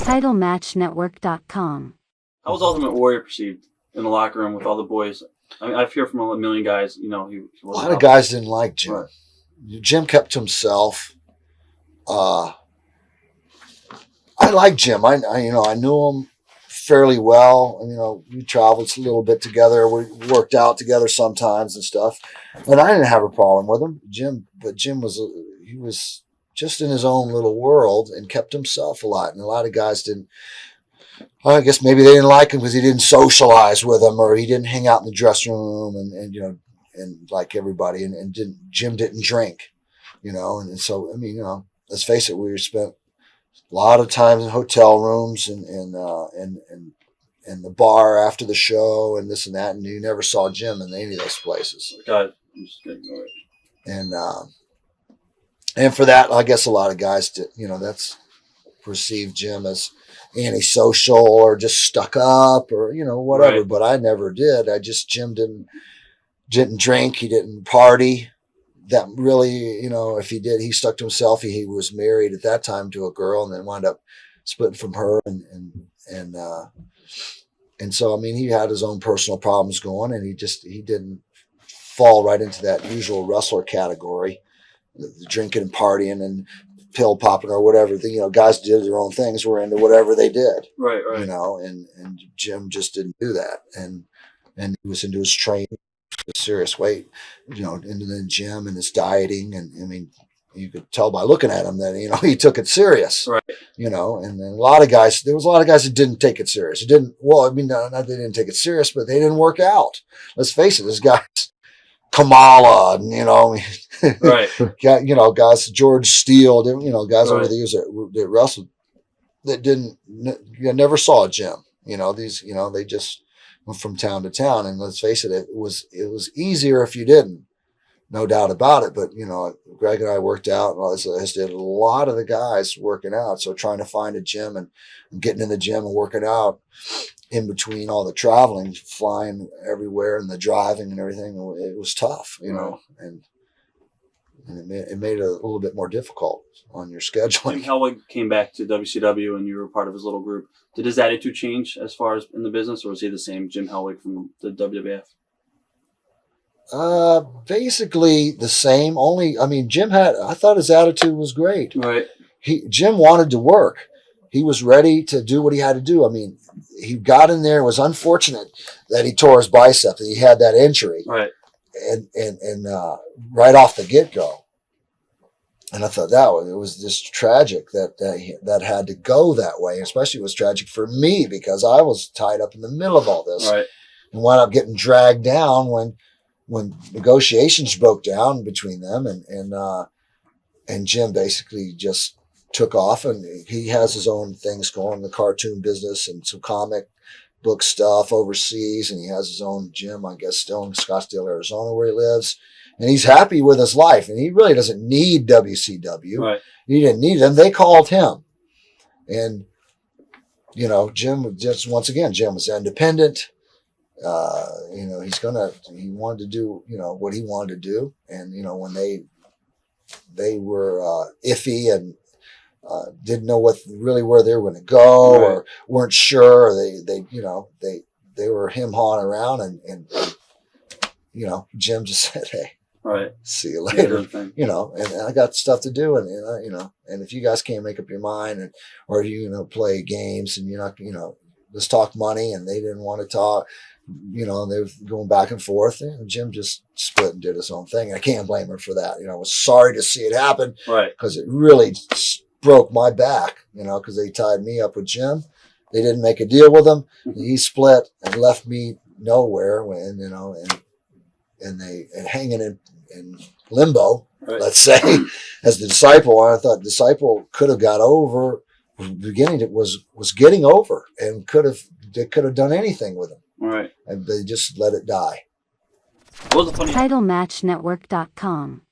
TitleMatchNetwork.com. How was Ultimate Warrior perceived in the locker room with all the boys? I mean, I've heard from a million guys, he a lot of guys didn't like Jim. Right. Jim kept to himself. I like Jim. I knew him fairly well. We traveled a little bit together. We worked out together sometimes and stuff. And I didn't have a problem with him. Jim was just in his own little world and kept himself a lot. And a lot of guys didn't. I guess maybe they didn't like him because he didn't socialize with them, or he didn't hang out in the dressing room and like everybody. And Jim didn't drink, And so let's face it, we spent a lot of times in hotel rooms and the bar after the show and this and that, and you never saw Jim in any of those places. God, I'm just gonna ignore it. And for that, I guess a lot of guys did, that's perceived Jim as antisocial or just stuck up or whatever. Right. But I never did. Jim didn't drink. He didn't party. That really, if he did, he stuck to himself. He was married at that time to a girl and then wound up splitting from her. And so, he had his own personal problems going, and he didn't fall right into that usual wrestler category, the drinking and partying and pill popping or whatever. Guys did their own things, were into whatever they did. Right. And Jim just didn't do that. And he was into his training, a serious weight, into the gym and his dieting. And you could tell by looking at him that, he took it serious, right. And then there was a lot of guys that didn't take it serious. Not they didn't take it serious, but they didn't work out. Let's face it, this guy's Kamala, and, right. Guys, George Steele, guys right. over the years that wrestled that never saw Jim. They just went from town to town, and let's face it, it was easier if you didn't, no doubt about it. But Greg and I worked out, and all this. I did a lot of the guys working out, so trying to find a gym and getting in the gym and working out in between all the traveling, flying everywhere and the driving and everything, it was tough, and it made it a little bit more difficult on your scheduling. Jim Hellwig came back to WCW and you were part of his little group. Did his attitude change as far as in the business, or was he the same Jim Hellwig from the WWF? Basically the same. Only, I thought his attitude was great. Right. Jim wanted to work. He was ready to do what he had to do. He got in there. It was unfortunate that he tore his bicep, that he had that injury. Right. And right off the get-go. And I thought it was just tragic that had to go that way. Especially it was tragic for me because I was tied up in the middle of all this. Right. And wound up getting dragged down when negotiations broke down between them, and Jim basically just took off, and he has his own things going in the cartoon business and some comic book stuff overseas, and he has his own gym, I guess, still in Scottsdale, Arizona, where he lives, and he's happy with his life, and he really doesn't need WCW. Right. He didn't need them. They called him, and Jim just, once again, Jim was independent. He wanted to do, what he wanted to do. And, when they were iffy and didn't know where they were going to go, right. Or weren't sure, they were him-hawing around and Jim just said, "Hey, right, see you later," and I got stuff to do. And if you guys can't make up your mind or play games and you're not, let's talk money. And they didn't want to talk. They were going back and forth, and Jim just split and did his own thing. I can't blame him for that. I was sorry to see it happen, right? Because it really broke my back, because they tied me up with Jim. They didn't make a deal with him. He split and left me nowhere, and hanging in limbo, right. Let's say, as the disciple. And I thought disciple could have got over. The beginning, it was getting over, and they could have done anything with him. Right. And they just let it die. TitleMatchNetwork.com